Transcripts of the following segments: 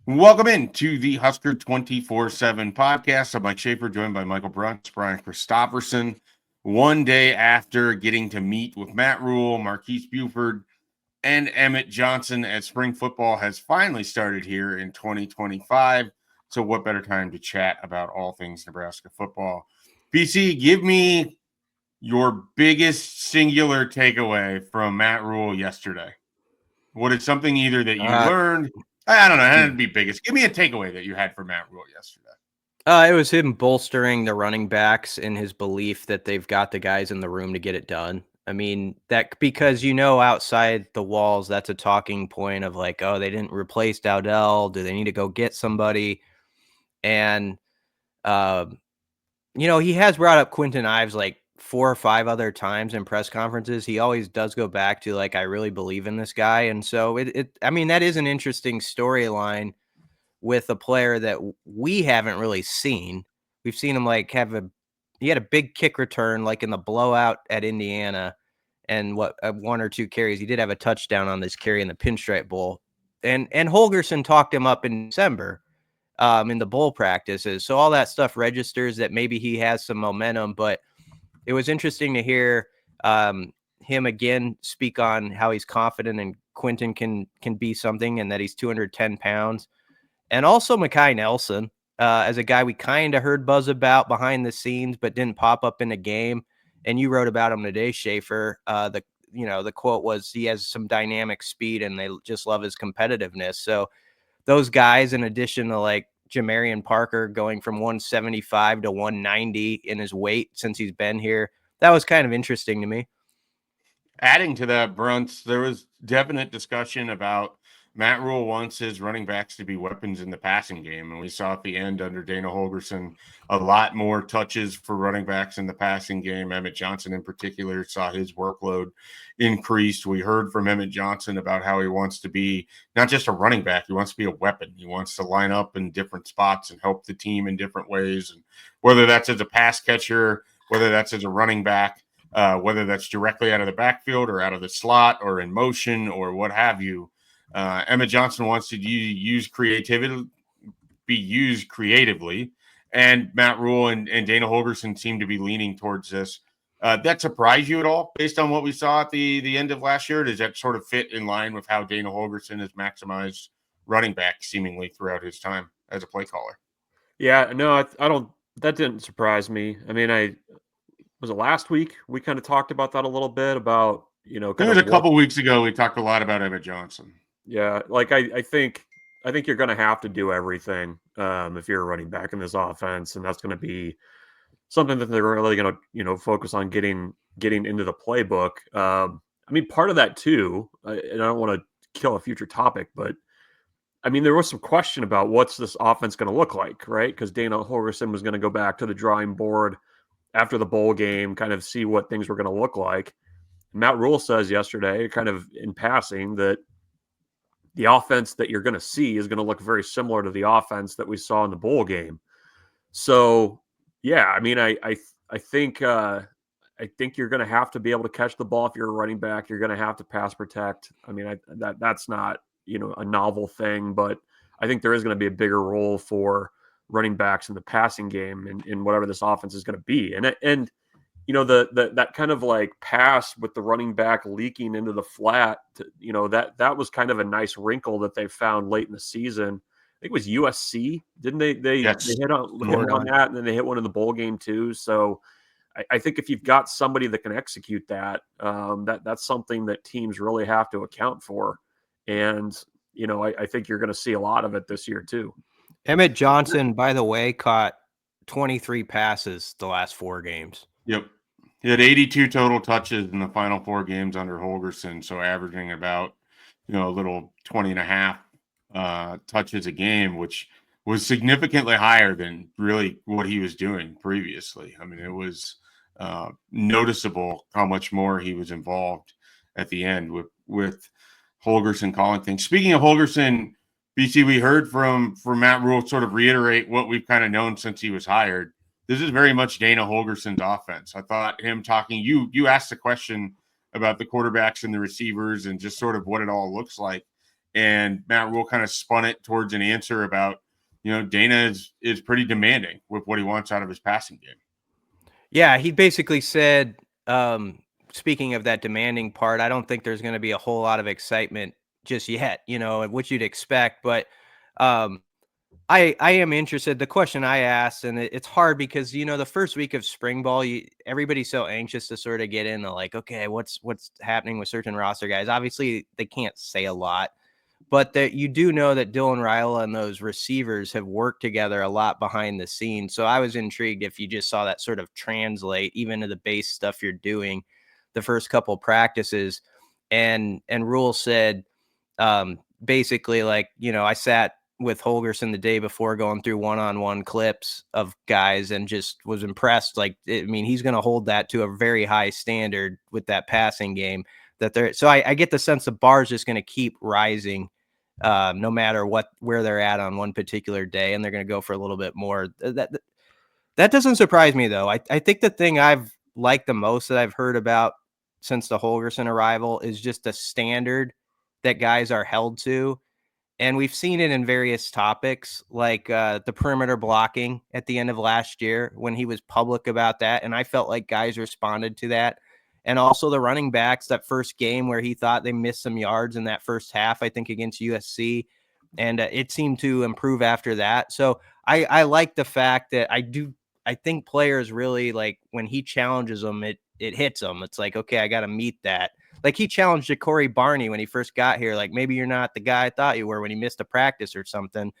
Welcome in to the Husker247 Podcast. I'm Mike Schaefer, joined by Michael Bruntz, Brian Christopherson. One day after getting to meet with Matt Rhule, Marquise Buford, and Emmett Johnson as spring football has finally started here in 2025. So what better time to chat about all things Nebraska football? BC, give me your biggest singular takeaway from Matt Rhule yesterday. What is something either that you learned? I don't know. How to be biggest. Give me a takeaway that you had from Matt Rhule yesterday. It was him bolstering the running backs in his belief that they've got the guys in the room to get it done. I mean, that because outside the walls, that's a talking point of like, oh, they didn't replace Dowdell. Do they need to go get somebody? And, he has brought up Quentin Ives like 4 or 5 other times in press conferences. He always does go back to like, I really believe in this guy. And so that is an interesting storyline with a player that we haven't really seen. We've seen him like he had a big kick return like in the blowout at Indiana, and 1 or 2 carries. He did have a touchdown on this carry in the Pinstripe Bowl, and Holgerson talked him up in December in the bowl practices. So all that stuff registers that maybe he has some momentum. But it was interesting to hear him again speak on how he's confident and Quentin can be something, and that he's 210 pounds. And also Mekhi Nelson, as a guy we kind of heard buzz about behind the scenes, but didn't pop up in a game. And you wrote about him today, Schaefer. The quote was he has some dynamic speed and they just love his competitiveness. So those guys, in addition to like Jamarian Parker going from 175 to 190 in his weight since he's been here, that was kind of interesting to me. Adding to that, Bruntz, there was definite discussion about Matt Rhule wants his running backs to be weapons in the passing game. And we saw at the end under Dana Holgerson a lot more touches for running backs in the passing game. Emmett Johnson in particular saw his workload increased. We heard from Emmett Johnson about how he wants to be not just a running back, he wants to be a weapon. He wants to line up in different spots and help the team in different ways. And whether that's as a pass catcher, whether that's as a running back, whether that's directly out of the backfield or out of the slot or in motion or what have you. Emmett Johnson wants to be used creatively, and Matt Rhule and Dana Holgerson seem to be leaning towards this. That surprised you at all based on what we saw at the end of last year? Does that sort of fit in line with how Dana Holgerson has maximized running back seemingly throughout his time as a play caller? Yeah, no, I don't. That didn't surprise me. I mean, was it last week? We kind of talked about that a little bit about, It was a couple weeks ago. We talked a lot about Emmett Johnson. Yeah, like I think you're going to have to do everything if you're a running back in this offense, and that's going to be something that they're really going to focus on getting into the playbook. I mean, part of that too, and I don't want to kill a future topic, but I mean, there was some question about what's this offense going to look like, right? Because Dana Holgerson was going to go back to the drawing board after the bowl game, kind of see what things were going to look like. Matt Rhule says yesterday, kind of in passing, that the offense that you're going to see is going to look very similar to the offense that we saw in the bowl game. So, yeah, I mean, I think you're going to have to be able to catch the ball if you're a running back. You're going to have to pass protect. I mean, that's not a novel thing, but I think there is going to be a bigger role for running backs in the passing game in whatever this offense is going to be. And that kind of like pass with the running back leaking into the flat, that was kind of a nice wrinkle that they found late in the season. I think it was USC, didn't they? They hit on that, and then they hit one in the bowl game too. So I think if you've got somebody that can execute that, that's something that teams really have to account for. And I think you're going to see a lot of it this year too. Emmett Johnson, by the way, caught 23 passes the last 4 games. Yep. He had 82 total touches in the final 4 games under Holgerson, so averaging about, a little 20 and a half touches a game, which was significantly higher than really what he was doing previously. I mean, it was noticeable how much more he was involved at the end with Holgerson calling things. Speaking of Holgerson, BC, we heard from Matt Rhule sort of reiterate what we've kind of known since he was hired. This is very much Dana Holgerson's offense. I thought him talking, you asked the question about the quarterbacks and the receivers and just sort of what it all looks like. and Matt Rhule kind of spun it towards an answer about, Dana is pretty demanding with what he wants out of his passing game. Yeah, he basically said, speaking of that demanding part, I don't think there's going to be a whole lot of excitement just yet, which you'd expect. But I am interested. The question I asked, and it's hard because the first week of spring ball, everybody's so anxious to sort of get into like, okay, what's happening with certain roster guys. Obviously, they can't say a lot, but that you do know that Dylan Rhule and those receivers have worked together a lot behind the scenes. So I was intrigued if you just saw that sort of translate even to the base stuff you're doing the first couple practices. And Rhule said, basically, like, I sat with Holgerson the day before going through one-on-one clips of guys and just was impressed. Like, he's going to hold that to a very high standard with that passing game so I get the sense the bar is just going to keep rising no matter where they're at on one particular day. And they're going to go for a little bit more. That doesn't surprise me though. I think the thing I've liked the most that I've heard about since the Holgerson arrival is just the standard that guys are held to. And we've seen it in various topics, like the perimeter blocking at the end of last year when he was public about that. And I felt like guys responded to that. And also the running backs, that first game where he thought they missed some yards in that first half, I think against USC. And it seemed to improve after that. So I like the fact that I think players really like when he challenges them, it hits them. It's like, okay, I got to meet that. Like he challenged Ja'Cory Barney when he first got here. Like, maybe you're not the guy I thought you were when he missed a practice or something.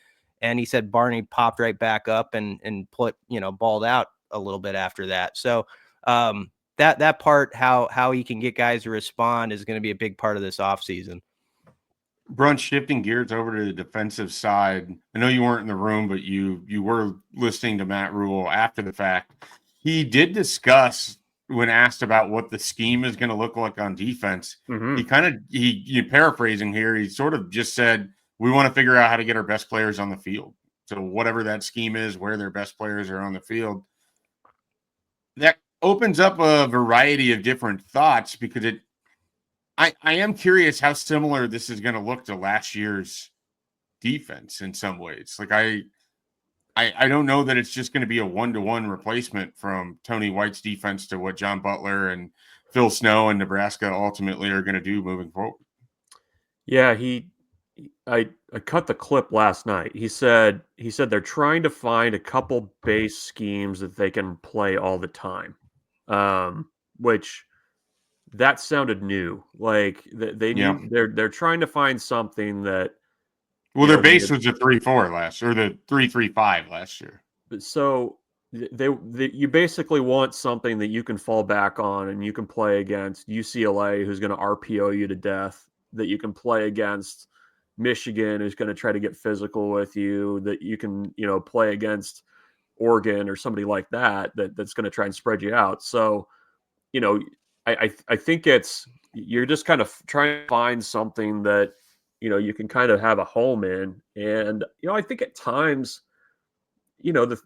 And he said Barney popped right back up and balled out a little bit after that. So that part, how he can get guys to respond is going to be a big part of this offseason. Brunch, shifting gears over to the defensive side. I know you weren't in the room, but you were listening to Matt Rhule after the fact. He did discuss, when asked about what the scheme is going to look like on defense, he paraphrasing here, he sort of just said, we want to figure out how to get our best players on the field. So whatever that scheme is, where their best players are on the field, that opens up a variety of different thoughts because I am curious how similar this is going to look to last year's defense in some ways. Like I don't know that it's just going to be a one-to-one replacement from Tony White's defense to what John Butler and Phil Snow and Nebraska ultimately are going to do moving forward. Yeah, I cut the clip last night. He said they're trying to find a couple base schemes that they can play all the time, which that sounded new. Like they knew they're trying to find something that. Well, their base was the 3-4 last, or the 3-3-5 last year. So you basically want something that you can fall back on and you can play against UCLA, who's going to RPO you to death, that you can play against Michigan, who's going to try to get physical with you, that you can, play against Oregon or somebody like that's going to try and spread you out. So, I think you're just kind of trying to find something that, you can kind of have a home in. And, I think at times, the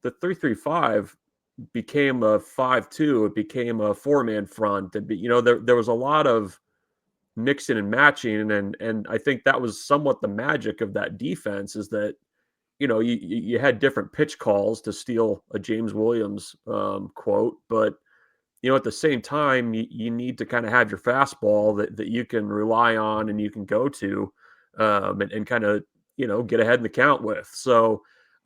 3-3-5 became a 5-2. It became a 4-man front. And, there was a lot of mixing and matching. And I think that was somewhat the magic of that defense, is that, you had different pitch calls, to steal a James Williams quote, but at the same time, you need to kind of have your fastball that you can rely on and you can go to and kind of, get ahead in the count with. So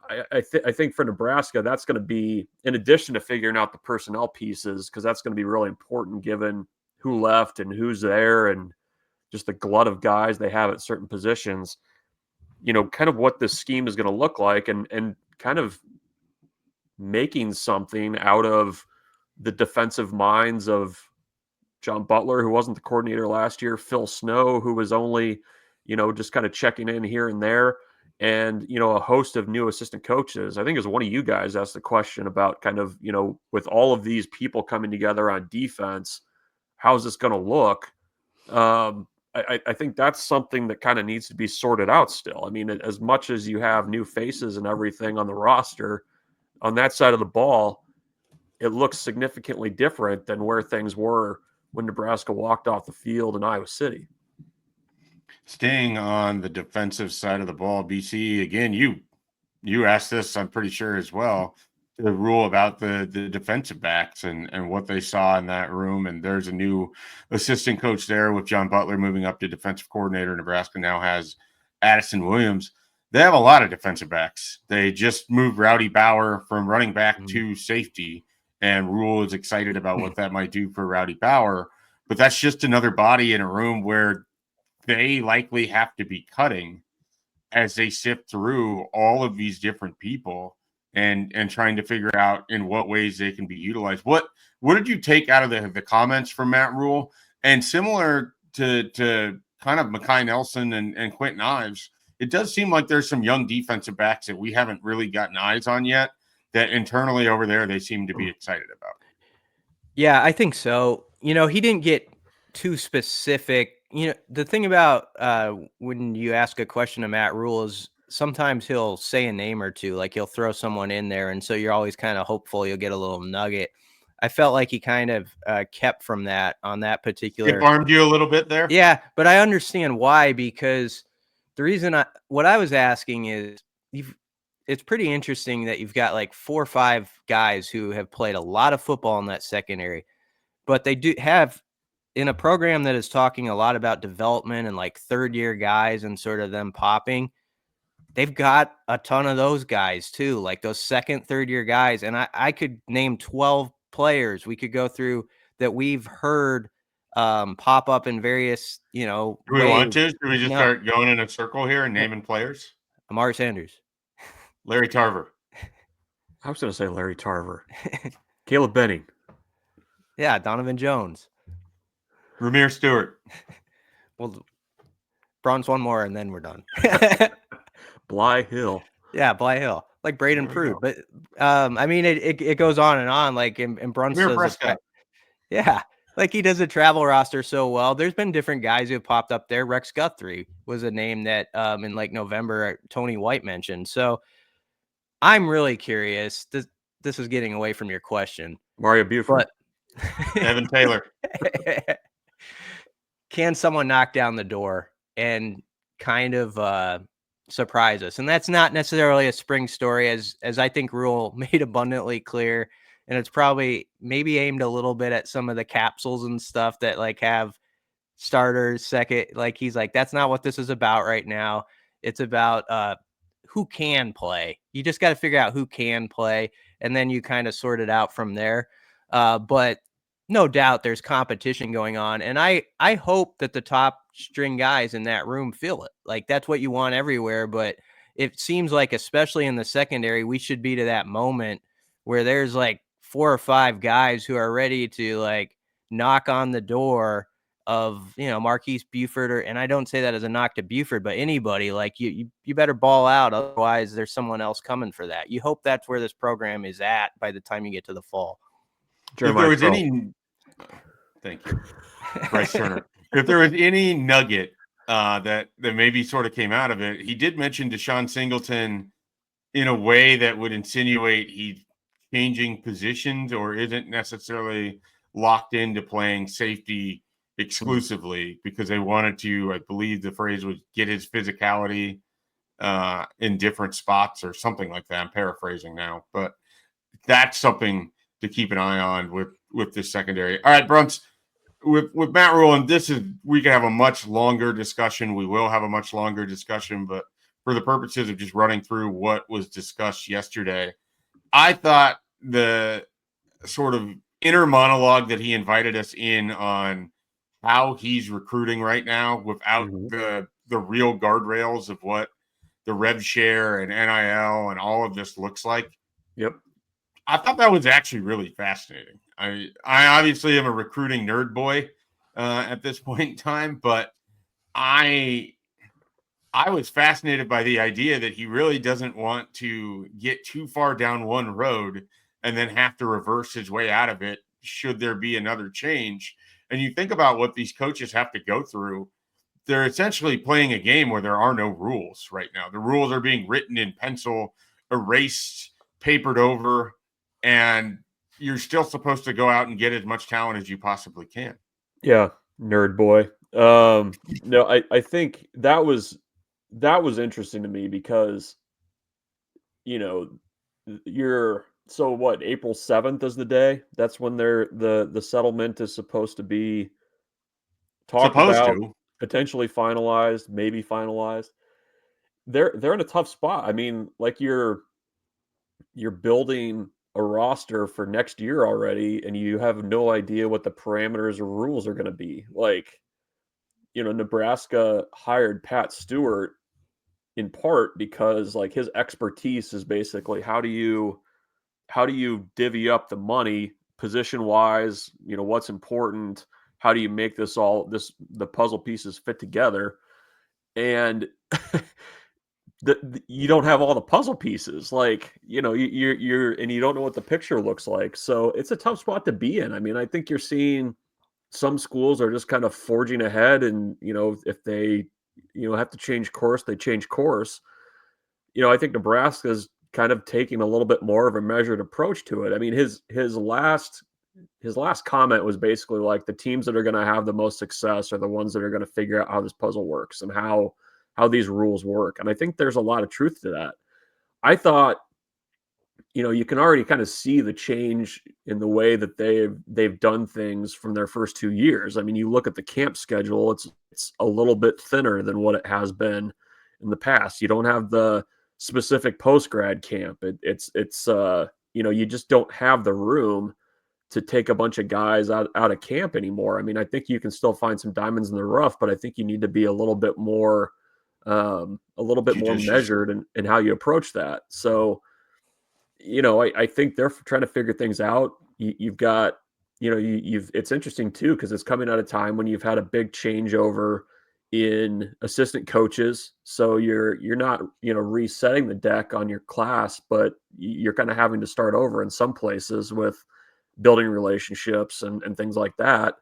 I think for Nebraska, that's going to be, in addition to figuring out the personnel pieces, because that's going to be really important given who left and who's there and just the glut of guys they have at certain positions, kind of what this scheme is going to look like and kind of making something out of the defensive minds of John Butler, who wasn't the coordinator last year, Phil Snow, who was only, just kind of checking in here and there, and, a host of new assistant coaches. I think it was one of you guys asked the question about kind of, with all of these people coming together on defense, how's this going to look? I think that's something that kind of needs to be sorted out still. I mean, as much as you have new faces and everything on the roster, on that side of the ball, it looks significantly different than where things were when Nebraska walked off the field in Iowa City. Staying on the defensive side of the ball, BC, again, you asked this, I'm pretty sure as well, the rule about the defensive backs and what they saw in that room. And there's a new assistant coach there with John Butler moving up to defensive coordinator. Nebraska now has Addison Williams. They have a lot of defensive backs. They just moved Rowdy Bauer from running back to safety, and Rhule is excited about what that might do for Rowdy Bauer. But that's just another body in a room where they likely have to be cutting as they sift through all of these different people and trying to figure out in what ways they can be utilized. What did you take out of the comments from Matt Rhule? And similar to kind of Mekhi Nelson and Quentin Ives, it does seem like there's some young defensive backs that we haven't really gotten eyes on yet that internally over there they seem to be excited about. Yeah, I think so. He didn't get too specific. The thing about when you ask a question to Matt Rhule is sometimes he'll say a name or two, like he'll throw someone in there. And so you're always kind of hopeful you'll get a little nugget. I felt like he kind of kept from that on that particular. It farmed you a little bit there? Yeah, but I understand why, because the reason what I was asking is it's pretty interesting that you've got like 4 or 5 guys who have played a lot of football in that secondary, but they do have in a program that is talking a lot about development and like third year guys and sort of them popping. They've got a ton of those guys too, like those second, third year guys. And I could name 12 players we could go through that we've heard pop up in various, Do we want to? Do we just No. start going in a circle here and naming players? Amari Sanders. Larry Tarver. I was going to say Larry Tarver. Caleb Benning. Yeah, Donovan Jones. Ramir Stewart. Well, Bronze one more and then we're done. Bly Hill. Yeah, Bly Hill. Like Braden Prude. But I mean it goes on and on. Like and Brunson does yeah. Like he does a travel roster so well. There's been different guys who have popped up there. Rex Guthrie was a name that in like November Tony White mentioned. So I'm really curious. This is getting away from your question. Mario Buford. Evan Taylor. Can someone knock down the door and kind of surprise us? And that's not necessarily a spring story, as I think Rhule made abundantly clear. And it's probably maybe aimed a little bit at some of the capsules and stuff that like have starters second. Like he's like, that's not what this is about right now. It's about who can play. You just got to figure out who can play, and then you kind of sort it out from there. But no doubt there's competition going on. And I hope that the top string guys in that room feel it. Like that's what you want everywhere. But it seems like, especially in the secondary, we should be to that moment where there's like 4 or 5 guys who are ready to like knock on the door of, Marquise Buford, and I don't say that as a knock to Buford, but anybody. Like you better ball out. Otherwise there's someone else coming for that. You hope that's where this program is at by the time you get to the fall. If there was any, thank you, Bryce Turner. If there was any nugget that maybe sort of came out of it, he did mention Deshaun Singleton in a way that would insinuate he's changing positions or isn't necessarily locked into playing safety exclusively because they wanted to, I believe the phrase was, get his physicality in different spots or something like that. I'm paraphrasing now, but that's something to keep an eye on with this secondary. All right, Brunts, with Matt Rhule, and we can have a much longer discussion. We will have a much longer discussion, but for the purposes of just running through what was discussed yesterday, I thought the sort of inner monologue that he invited us in on how he's recruiting right now without the real guardrails of what the rev share and NIL and all of this looks like. Yep. I thought that was actually really fascinating. I obviously am a recruiting nerd boy at this point in time, but I was fascinated by the idea that he really doesn't want to get too far down one road and then have to reverse his way out of it should there be another change. And you think about what these coaches have to go through. They're essentially playing a game where there are no rules right now. The rules are being written in pencil, erased, papered over, and you're still supposed to go out and get as much talent as you possibly can. Yeah, nerd boy. No, I think that was interesting to me because, you know, you're so what, April 7th is the day? That's when the settlement is supposed to be talked Supposed about, to. potentially finalized, maybe finalized. They're in a tough spot. I mean, like you're building a roster for next year already, and you have no idea what the parameters or rules are going to be. Like, Nebraska hired Pat Stewart in part because like his expertise is basically how do you divvy up the money position wise, what's important, how do you make the puzzle pieces fit together, and you don't have all the puzzle pieces, like, you're and you don't know what the picture looks like, so it's a tough spot to be in. I mean, I think you're seeing some schools are just kind of forging ahead, and if they have to change course, they change course. I think Nebraska's kind of taking a little bit more of a measured approach to it. I mean, his last comment was basically like the teams that are going to have the most success are the ones that are going to figure out how this puzzle works and how these rules work. And I think there's a lot of truth to that. I thought, you can already kind of see the change in the way that they've done things from their first 2 years. I mean, you look at the camp schedule; it's a little bit thinner than what it has been in the past. You don't have the specific post grad camp. It's you just don't have the room to take a bunch of guys out of camp anymore. I mean, I think you can still find some diamonds in the rough, but I think you need to be a little bit more Judicious. measured in how you approach that. So, I think they're trying to figure things out. You've got, it's interesting too, because it's coming at a time when you've had a big changeover in assistant coaches. So you're not, resetting the deck on your class, but you're kind of having to start over in some places with building relationships and things like that.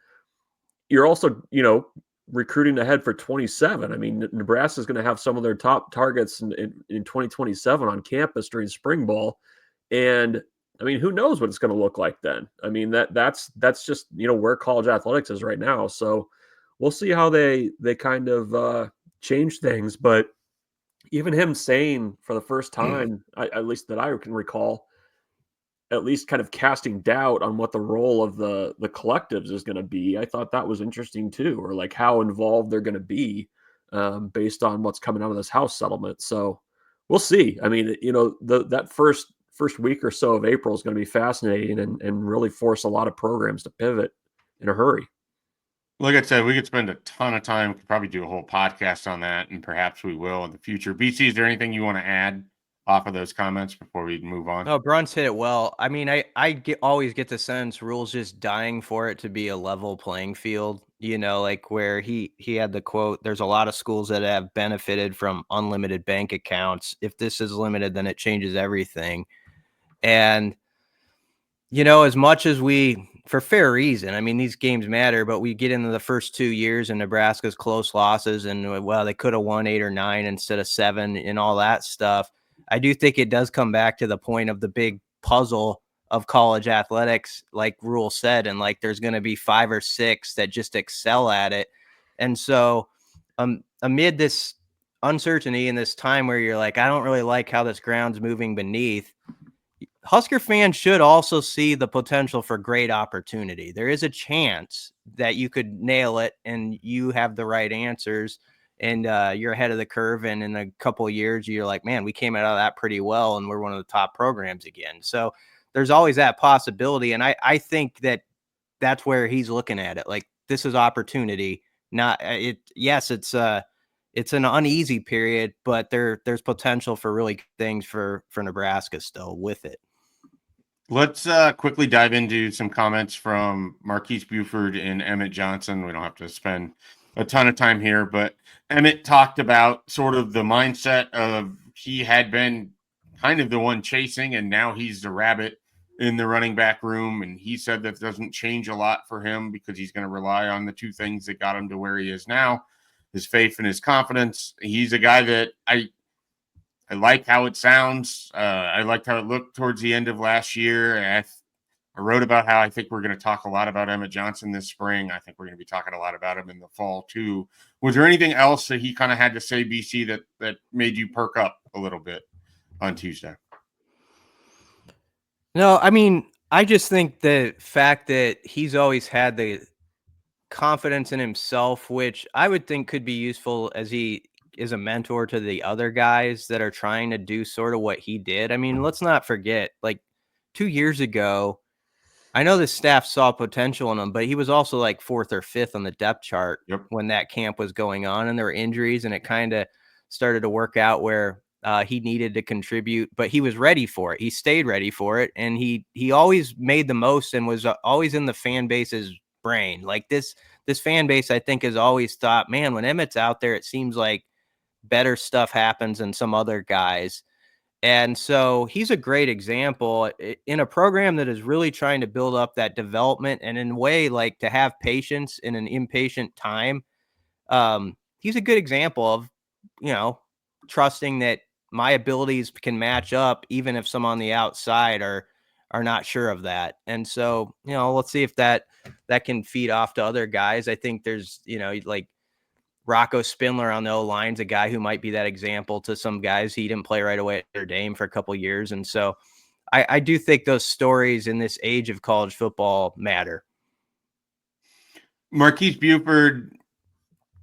You're also, recruiting ahead for 27. I mean, Nebraska is going to have some of their top targets in 2027 on campus during spring ball. And I mean, who knows what it's going to look like then? I mean, that's just, where college athletics is right now. So we'll see how they kind of change things. But even him saying for the first time, at least that I can recall, at least kind of casting doubt on what the role of the collectives is going to be. I thought that was interesting too, or like how involved they're going to be based on what's coming out of this House settlement. So we'll see. I mean, that first week or so of April is going to be fascinating and really force a lot of programs to pivot in a hurry. Like I said, we could spend a ton of time, could probably do a whole podcast on that, and perhaps we will in the future. BC, is there anything you want to add off of those comments before we move on? No, Bruns hit it well. I mean, always get the sense Rule's just dying for it to be a level playing field. Like where he had the quote, "There's a lot of schools that have benefited from unlimited bank accounts. If this is limited, then it changes everything." And as much as for fair reason, I mean, these games matter, but we get into the first 2 years and Nebraska's close losses and, well, they could have won 8 or 9 instead of 7 and all that stuff. I do think it does come back to the point of the big puzzle of college athletics, like Rhule said, and like there's going to be 5 or 6 that just excel at it. And so amid this uncertainty and this time where you're like, I don't really like how this ground's moving beneath, Husker fans should also see the potential for great opportunity. There is a chance that you could nail it and you have the right answers and you're ahead of the curve. And in a couple of years, you're like, man, we came out of that pretty well and we're one of the top programs again. So there's always that possibility. And I think that's where he's looking at it. Like, this is opportunity. Not it. Yes, it's an uneasy period, but there's potential for really good things for Nebraska still with it. Let's quickly dive into some comments from Marquise Buford and Emmett Johnson. We don't have to spend a ton of time here, but Emmett talked about sort of the mindset of he had been kind of the one chasing, and now he's the rabbit in the running back room. And he said that doesn't change a lot for him because he's going to rely on the two things that got him to where he is now, his faith and his confidence. He's a guy that I like how it sounds. I liked how it looked towards the end of last year. I wrote about how I think we're going to talk a lot about Emmett Johnson this spring. I think we're going to be talking a lot about him in the fall too. Was there anything else that he kind of had to say, BC, that made you perk up a little bit on Tuesday? No, I mean, I just think the fact that he's always had the confidence in himself, which I would think could be useful as he is a mentor to the other guys that are trying to do sort of what he did. I mean, let's not forget, like 2 years ago, I know the staff saw potential in him, but he was also like 4th or 5th on the depth chart when that camp was going on, and there were injuries, and it kind of started to work out where he needed to contribute, but he was ready for it. He stayed ready for it, and he always made the most and was always in the fan base's brain. Like this fan base, I think, has always thought, man, when Emmett's out there, it seems like better stuff happens than some other guys. And so he's a great example in a program that is really trying to build up that development, and in a way, like, to have patience in an impatient time. He's a good example of, trusting that my abilities can match up, even if some on the outside are not sure of that. And so, let's see if that can feed off to other guys. I think there's, like Rocco Spindler on the O-line's a guy who might be that example to some guys. He didn't play right away at Notre Dame for a couple of years. And so I do think those stories in this age of college football matter. Marquise Buford,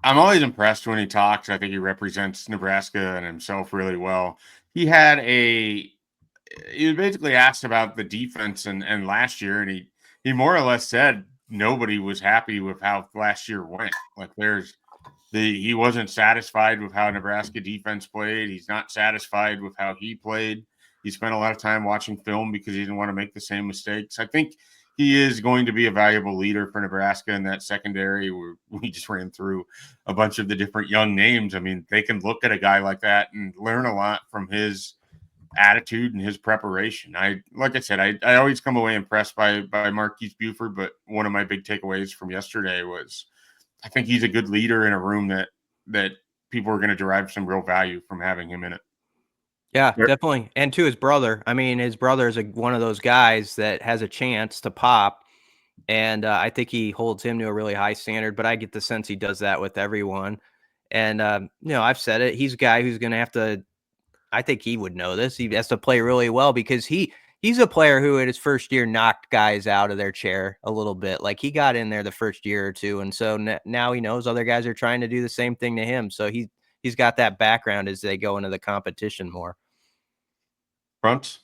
I'm always impressed when he talks. I think he represents Nebraska and himself really well. He was basically asked about the defense and last year, and he more or less said nobody was happy with how last year went. Like he wasn't satisfied with how Nebraska defense played. He's not satisfied with how he played. He spent a lot of time watching film because he didn't want to make the same mistakes. I think he is going to be a valuable leader for Nebraska in that secondary. We just ran through a bunch of the different young names. I mean, they can look at a guy like that and learn a lot from his attitude and his preparation. Like I said, I always come away impressed by Marquise Buford, but one of my big takeaways from yesterday was I think he's a good leader in a room that people are going to derive some real value from having him in it. Yeah, definitely. And to his brother. I mean, his brother is one of those guys that has a chance to pop. And I think he holds him to a really high standard, but I get the sense he does that with everyone. And, I've said it. He's a guy who's going to have to, I think he would know this. He has to play really well because he's a player who in his first year knocked guys out of their chair a little bit. Like he got in there the first year or two. And so now he knows other guys are trying to do the same thing to him. So he's got that background as they go into the competition more. Front?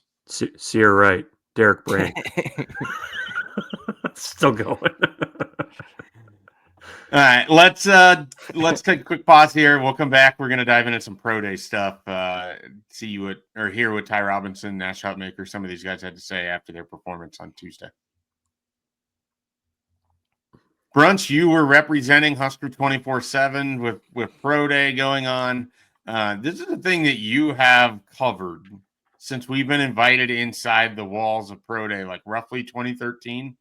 You're right. Derek Brink. Still going. All right, let's take a quick pause here. We'll come back. We're going to dive into some pro day stuff. Hear what Ty Robinson, Nash Hutmaker, some of these guys had to say after their performance on Tuesday. Brunch, you were representing Husker247 with pro day going on. This is the thing that you have covered since we've been invited inside the walls of pro day, like roughly 2013.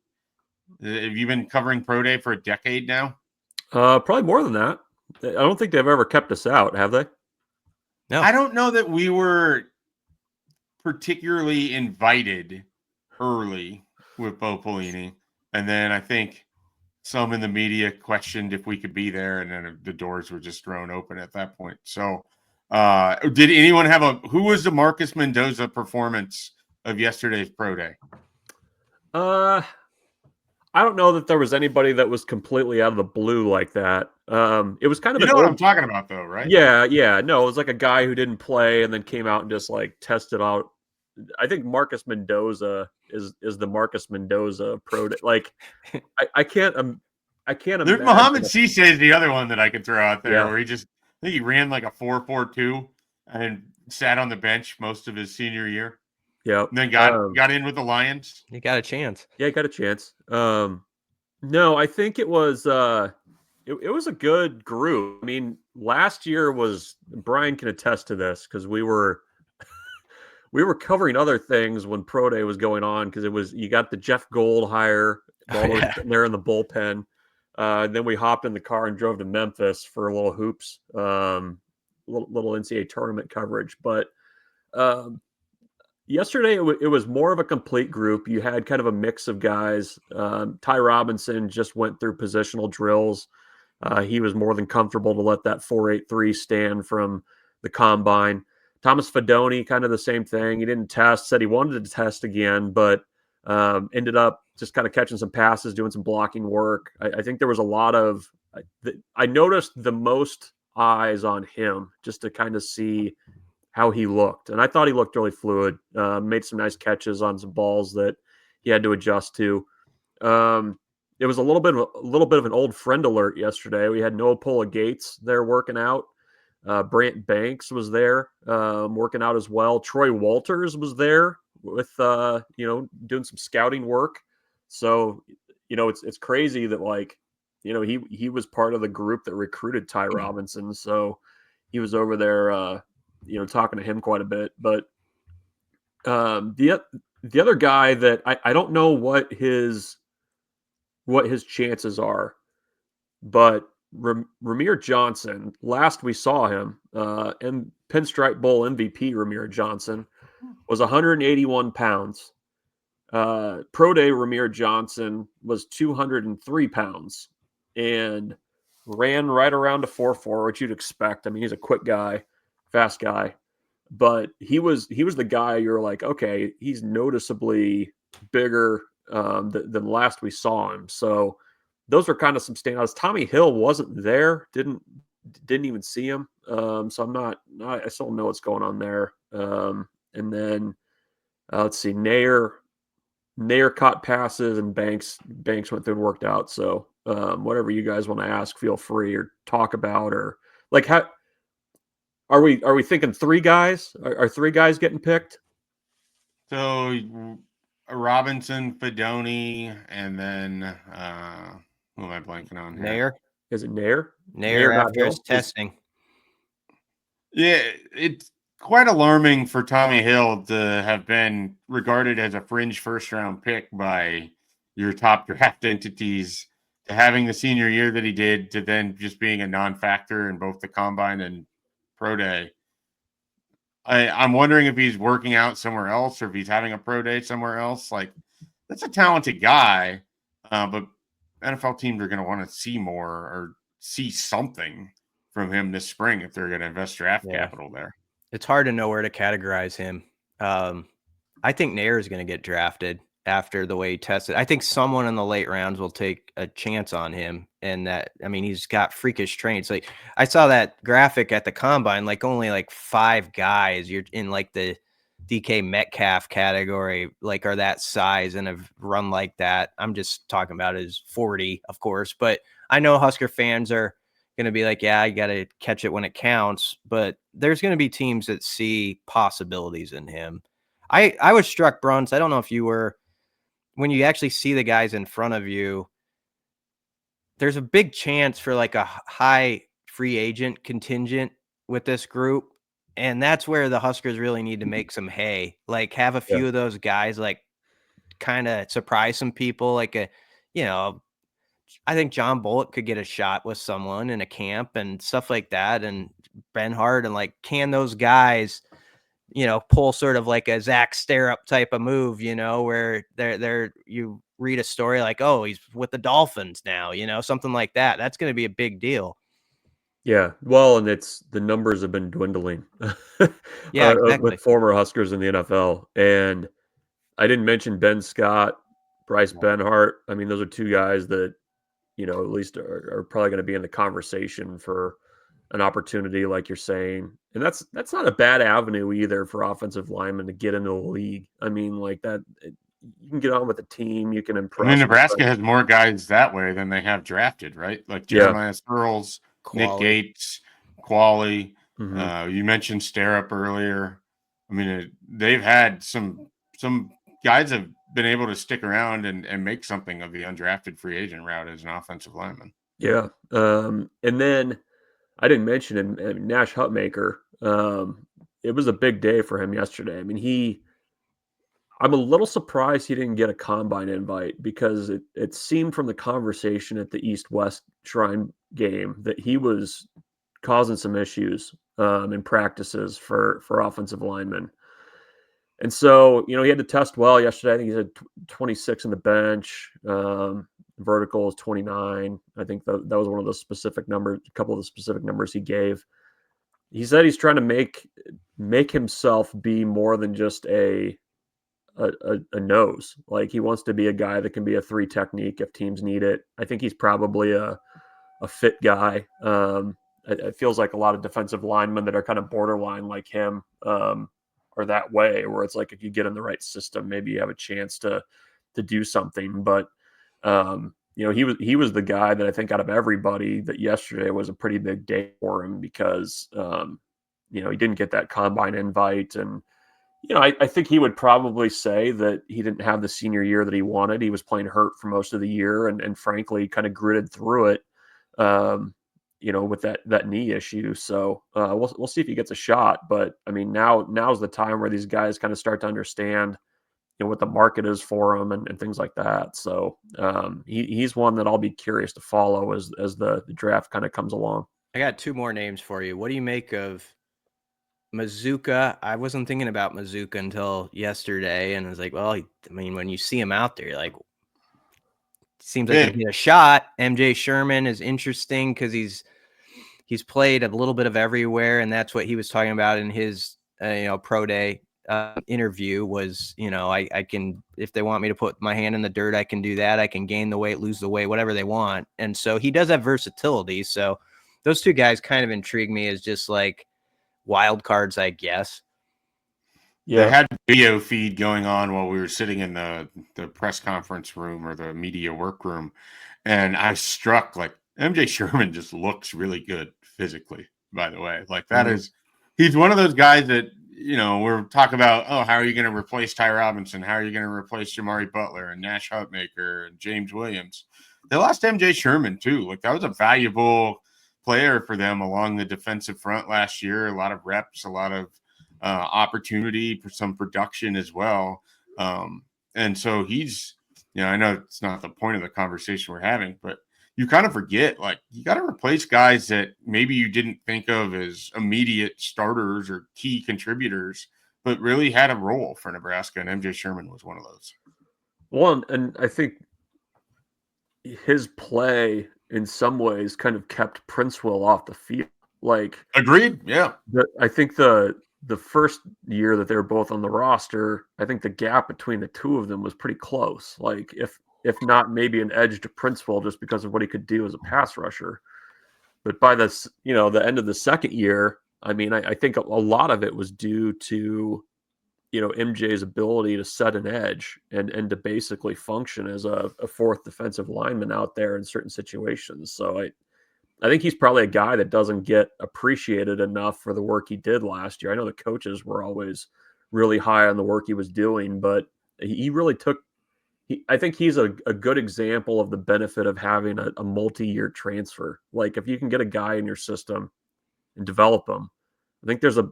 Have you been covering pro day for a decade now? Probably more than that. I don't think they've ever kept us out, have they? No. I don't know that we were particularly invited early with Bo Pelini. And then I think some in the media questioned if we could be there, and then the doors were just thrown open at that point. So did anyone who was the Marcus Mendoza performance of yesterday's pro day? I don't know that there was anybody that was completely out of the blue like that. It was kind of what I'm talking about, though, right? Yeah. No, it was like a guy who didn't play and then came out and just like tested out. I think Marcus Mendoza is the Marcus Mendoza pro. Like, I can't imagine. There's Muhammad Cisse is the other one that I could throw out there, Yeah. where I think he ran like a 4.42 and sat on the bench most of his senior year. Yeah, and then got in with the Lions. He got a chance. Yeah, he got a chance. No, I think it was it was a good group. I mean, last year was, Brian can attest to this, because we were covering other things when pro day was going on, because you got the Jeff Gold hire while we're sitting there in the bullpen. Then we hopped in the car and drove to Memphis for a little hoops, little NCAA tournament coverage. But yesterday it was more of a complete group. You had kind of a mix of guys. Ty Robinson just went through positional drills. He was more than comfortable to let that 4.83 stand from the combine. Thomas Fedoni, kind of the same thing. He didn't test, said he wanted to test again, but ended up just kind of catching some passes, doing some blocking work. I think there was a lot of – I noticed the most eyes on him just to kind of see how he looked. And I thought he looked really fluid, made some nice catches on some balls that he had to adjust to. It was a little bit of an old friend alert yesterday. We had Noah Pola Gates there working out. Brant Banks was there working out as well. Troy Walters was there with doing some scouting work. So it's crazy that he was part of the group that recruited Ty Robinson. So he was over there talking to him quite a bit. But the other guy that I don't know what his chances are, but Ramir Johnson, last we saw him, and Pinstripe Bowl MVP Ramir Johnson was 181 pounds. Pro Day Ramir Johnson was 203 pounds and ran right around a 4.4, which you'd expect. I mean, he's a quick guy, fast guy, but he was the guy you're like, okay, he's noticeably bigger than last we saw him. So those are kind of some standouts. Tommy Hill wasn't there, didn't even see him. So I still don't know what's going on there. And then let's see, Nair caught passes and Banks went through and worked out. So whatever you guys want to ask, feel free or talk about, or like, how are we thinking 3 guys? Are 3 guys getting picked? So Robinson, Fedoni, and then who am I blanking on here? Nair. Is it Nair? Nair after his testing. Yeah, it's quite alarming for Tommy Hill to have been regarded as a fringe first-round pick by your top draft entities, to having the senior year that he did, to then just being a non-factor in both the combine and pro day. I'm wondering if he's working out somewhere else or if he's having a pro day somewhere else. Like, that's a talented guy, but NFL teams are going to want to see more or see something from him this spring if they're going to invest draft capital there. It's hard to know where to categorize him. I think Nair is going to get drafted after the way he tested. I think someone in the late rounds will take a chance on him. And he's got freakish traits. Like, I saw that graphic at the combine, like only like 5 guys you're in like the DK Metcalf category, like, are that size and have run like that. I'm just talking about his 40, of course, but I know Husker fans are going to be like, yeah, you got to catch it when it counts, but there's going to be teams that see possibilities in him. I was struck, Bruns. I don't know if you were, when you actually see the guys in front of you, there's a big chance for like a high free agent contingent with this group. And that's where the Huskers really need to make some hay, like have a few of those guys, like kind of surprise some people. Like I think John Bullock could get a shot with someone in a camp and stuff like that. And Ben Hart, and like, can those guys, pull sort of like a Zach Sterup type of move, where you read a story like, oh, he's with the Dolphins now, something like that. That's going to be a big deal. Yeah. Well, and the numbers have been dwindling exactly. with former Huskers in the NFL. And I didn't mention Ben Scott, Bryce Benhart. I mean, those are 2 guys that, at least are probably going to be in the conversation for an opportunity, like you're saying. And that's not a bad avenue either for offensive linemen to get into the league. I mean, like that, you can get on with the team, you can impress. I mean, Nebraska has more guys that way than they have drafted, right? Like Jeremiah Searles, Nick Gates, Qualley. Mm-hmm. You mentioned Sterup earlier. I mean, they've had some guys have been able to stick around and make something of the undrafted free agent route as an offensive lineman. Yeah. And then I didn't mention him, Nash Hutmaker. It was a big day for him yesterday. I mean, I'm a little surprised he didn't get a combine invite, because it seemed from the conversation at the East-West Shrine game that he was causing some issues in practices for offensive linemen. And so, he had to test well yesterday. I think he had 26 in the bench. Vertical is 29. I think that was one of the specific numbers, a couple of the specific numbers he gave. He said he's trying to make himself be more than just a nose. Like, he wants to be a guy that can be a 3 technique if teams need it. I think he's probably a fit guy. It feels like a lot of defensive linemen that are kind of borderline like him are that way, where it's like if you get in the right system, maybe you have a chance to do something. But he was the guy that I think out of everybody that yesterday was a pretty big day for him because he didn't get that combine invite. And I think he would probably say that he didn't have the senior year that he wanted. He was playing hurt for most of the year and frankly kind of gritted through it with that knee issue. So we'll see if he gets a shot. But I mean, now's the time where these guys kind of start to understand what the market is for him and things like that. So he's one that I'll be curious to follow as the draft kind of comes along. I got 2 more names for you. What do you make of Mazuka? I wasn't thinking about Mazuka until yesterday, and I was like, well, when you see him out there, you're like, seems like he can get a shot. MJ Sherman is interesting because he's played a little bit of everywhere, and that's what he was talking about in his pro day interview was, I can, if they want me to put my hand in the dirt, I can do that. I can gain the weight, lose the weight, whatever they want. And so he does have versatility. So those 2 guys kind of intrigue me as just like wild cards, I guess. Yeah, they had video feed going on while we were sitting in the press conference room or the media workroom, and I was struck, like, MJ Sherman just looks really good physically, by the way. Like, that is, he's one of those guys that, we're talking about, how are you going to replace Ty Robinson? How are you going to replace Jamari Butler and Nash Hutmaker and James Williams? They lost MJ Sherman too. Like, that was a valuable player for them along the defensive front last year. A lot of reps, a lot of opportunity for some production as well. And so he's, I know it's not the point of the conversation we're having, but you kind of forget, like, you got to replace guys that maybe you didn't think of as immediate starters or key contributors, but really had a role for Nebraska. And MJ Sherman was one of those. Well, and I think his play in some ways kind of kept Princewell off the field. Like, agreed. Yeah. I think the first year that they were both on the roster, I think the gap between the 2 of them was pretty close. Like, if not maybe an edge to Princewell just because of what he could do as a pass rusher. But by this, the end of the second year, I mean, I think a lot of it was due to, MJ's ability to set an edge and to basically function as a 4th defensive lineman out there in certain situations. So I think he's probably a guy that doesn't get appreciated enough for the work he did last year. I know the coaches were always really high on the work he was doing, but he really took, I think he's a good example of the benefit of having a multi-year transfer. Like, if you can get a guy in your system and develop him, I think there's a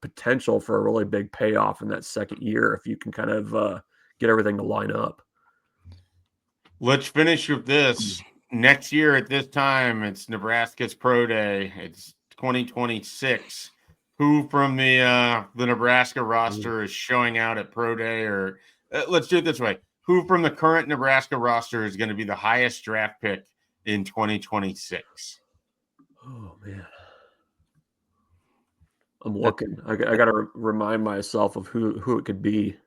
potential for a really big payoff in that second year if you can kind of get everything to line up. Let's finish with this. Next year at this time, it's Nebraska's Pro Day. It's 2026. Who from the Nebraska roster is showing out at Pro Day? Or let's do it this way. Who from the current Nebraska roster is going to be the highest draft pick in 2026? Oh, man. I'm looking. I got to remind myself of who it could be.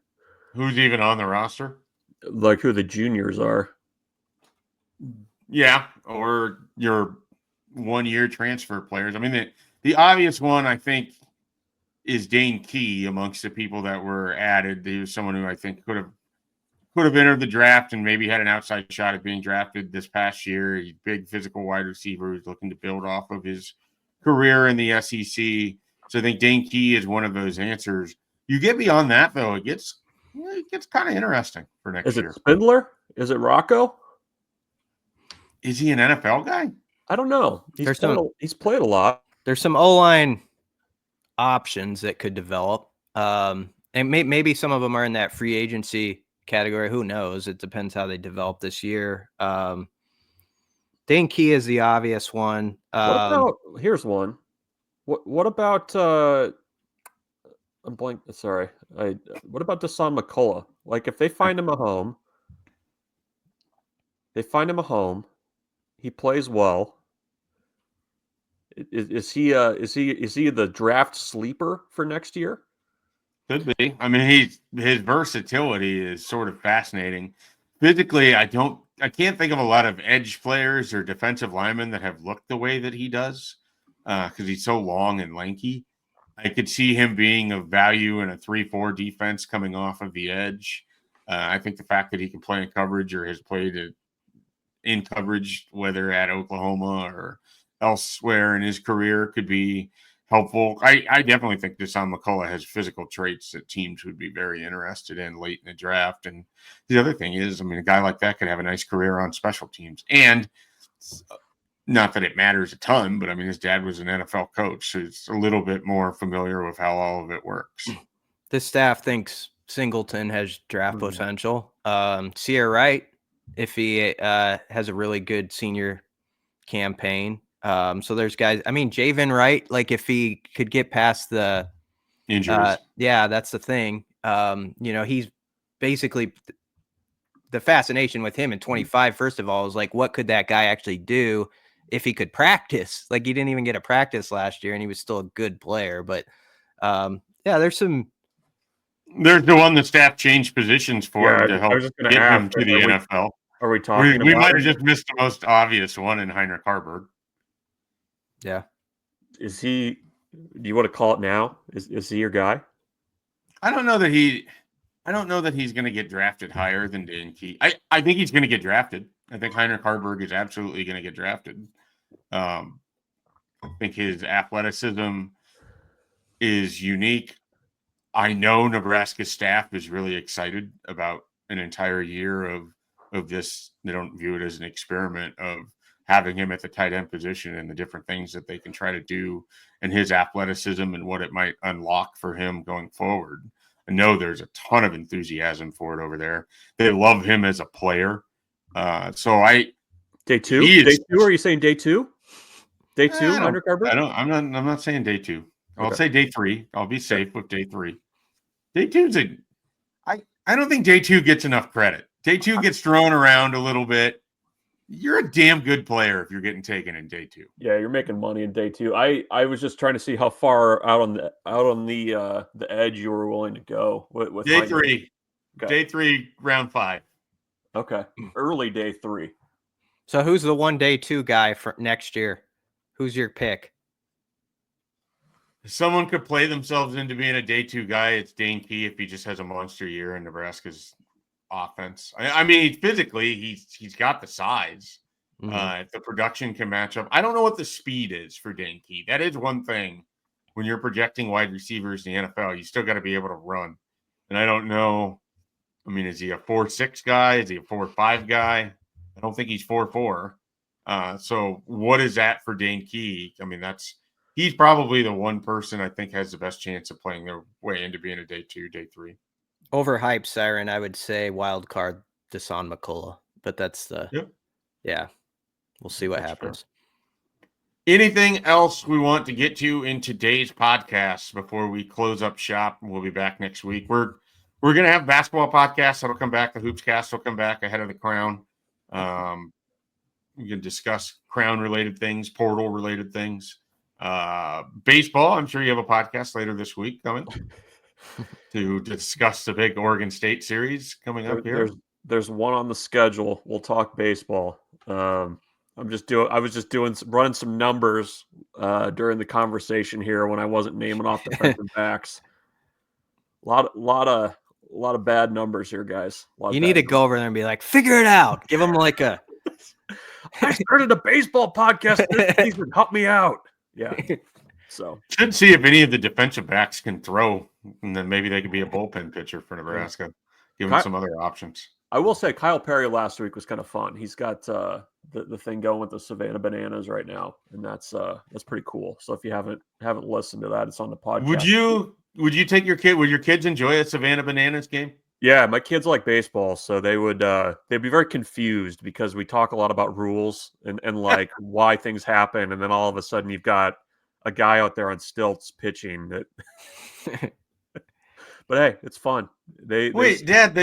Who's even on the roster? Like, who the juniors are. Yeah, or your 1-year transfer players. I mean, the obvious one, I think, is Dane Key amongst the people that were added. He was someone who I think could have entered the draft and maybe had an outside shot at being drafted this past year. He's a big physical wide receiver who's looking to build off of his career in the SEC. So I think Dane Key is one of those answers. You get beyond that, though, it gets kind of interesting for next year. Is it Spindler? Is it Rocco? Is he an NFL guy? I don't know. He's played a lot. There's some O-line options that could develop. And maybe some of them are in that free agency category. Who knows? It depends how they develop this year. Dane Key is the obvious one. Here's one. What about I'm blank. Sorry. What about Deshaun McCullough? Like, if they find him a home, he plays well. Is he the draft sleeper for next year? Could be. I mean, his versatility is sort of fascinating. Physically, I can't think of a lot of edge players or defensive linemen that have looked the way that he does because he's so long and lanky. I could see him being of value in a 3-4 defense coming off of the edge. I think the fact that he can play in coverage or has played in coverage, whether at Oklahoma or elsewhere in his career, could be helpful. I definitely think Deshaun McCullough has physical traits that teams would be very interested in late in the draft. And the other thing is, I mean, a guy like that could have a nice career on special teams. And not that it matters a ton, but I mean, his dad was an NFL coach, so he's a little bit more familiar with how all of it works. The staff thinks Singleton has draft potential. Sierra Wright, if he has a really good senior campaign. So there's guys. I mean, Javen Wright, like if he could get past the injuries, yeah, that's the thing. He's basically the fascination with him in 25. First of all, is like, what could that guy actually do if he could practice? Like, he didn't even get a practice last year, and he was still a good player. But there's the one the staff changed positions for him to help get him to the NFL. Are we talking? We might have just missed the most obvious one in Heinrich Harburg. Yeah. Is he? Do you want to call it now? Is he your guy? I don't know that he's going to get drafted higher than Dan Key. I think he's going to get drafted. I think Heinrich Harburg is absolutely going to get drafted. I think his athleticism is unique. I know Nebraska's staff is really excited about an entire year of this. They don't view it as an experiment of having him at the tight end position and the different things that they can try to do and his athleticism and what it might unlock for him going forward. I know there's a ton of enthusiasm for it over there. They love him as a player. Day two? Day two? Are you saying day two? Day two, Heinrich Harburg? I'm not saying day two. I'll say day three. I'll be safe with day three. Day two's I don't think day two gets enough credit. Day two gets thrown around a little bit. You're a damn good player if you're getting taken in day two. Yeah, you're making money in day two. I was just trying to see how far out on the edge you were willing to go with day three. Okay. Day 3, round 5. Okay, early day 3. So who's the 1 day 2 guy for next year? Who's your pick? Someone could play themselves into being a day 2 guy. It's Dane Key if he just has a monster year in Nebraska's offense. I mean, physically, he's got the size. Mm-hmm. If the production can match up. I don't know what the speed is for Dane Key. That is one thing. When you're projecting wide receivers in the NFL, you still got to be able to run. And I don't know. I mean, is he a 4.6 guy? Is he a 4.5 guy? I don't think he's 4.4. So what is that for Dane Key? I mean, he's probably the one person I think has the best chance of playing their way into being a day 2, day 3. Overhyped Siren, I would say wild card Deshaun McCullough, but that's yeah. We'll see what happens. Fair. Anything else we want to get to in today's podcast before we close up shop? We'll be back next week. We're going to have basketball podcasts that'll come back. The Hoops cast will come back ahead of the Crown. We can discuss Crown-related things, portal-related things. Baseball, I'm sure you have a podcast later this week coming to discuss the big Oregon State series coming up here. There's one on the schedule. We'll talk baseball. I was just running some numbers during the conversation here when I wasn't naming off defensive backs. A lot of bad numbers here, guys. You need to go over there and be like, figure it out. Give them like a. I started a baseball podcast this season. Help me out. Yeah. So should see if any of the defensive backs can throw, and then maybe they could be a bullpen pitcher for Nebraska. Give them some other options. I will say Kyle Perry last week was kind of fun. He's got the thing going with the Savannah Bananas right now, and that's pretty cool. So if you haven't listened to that, it's on the podcast. Would you take your kid? Would your kids enjoy a Savannah Bananas game? Yeah, my kids like baseball, so they'd be very confused because we talk a lot about rules and like why things happen, and then all of a sudden you've got a guy out there on stilts pitching that But hey, it's fun. Wait, Dad,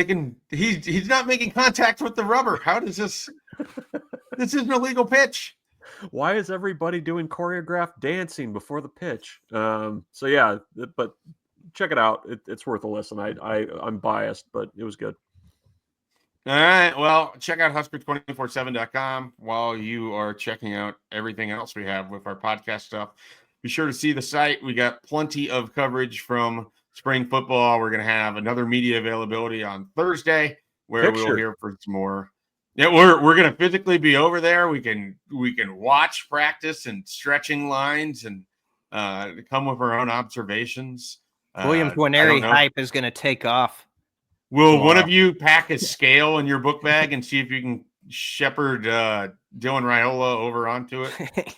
he's not making contact with the rubber. How does this? This is an illegal pitch. Why is everybody doing choreographed dancing before the pitch? So yeah, but check it out. It's worth a listen. I'm biased, but it was good. All right. Well, check out Husker247.com while you are checking out everything else we have with our podcast stuff. Be sure to see the site. We got plenty of coverage from spring football. We're going to have another media availability on Thursday where we'll hear for some more. Yeah, we're going to physically be over there. We can watch practice and stretching lines and come with our own observations. Williams Guarneri hype is going to take off. Will one of you pack a scale in your book bag and see if you can shepherd Dylan Raiola over onto it?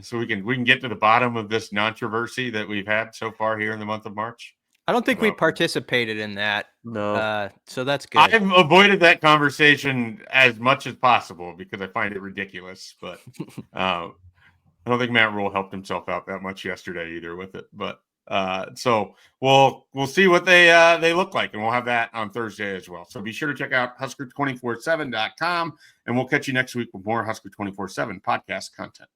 So we can get to the bottom of this controversy that we've had so far here in the month of March. I don't think we participated in that. No. So that's good. I've avoided that conversation as much as possible because I find it ridiculous. But I don't think Matt Rhule helped himself out that much yesterday either with it. But so we'll see what they look like, and we'll have that on Thursday as well. So be sure to check out Husker247.com, and we'll catch you next week with more Husker 24/7 podcast content.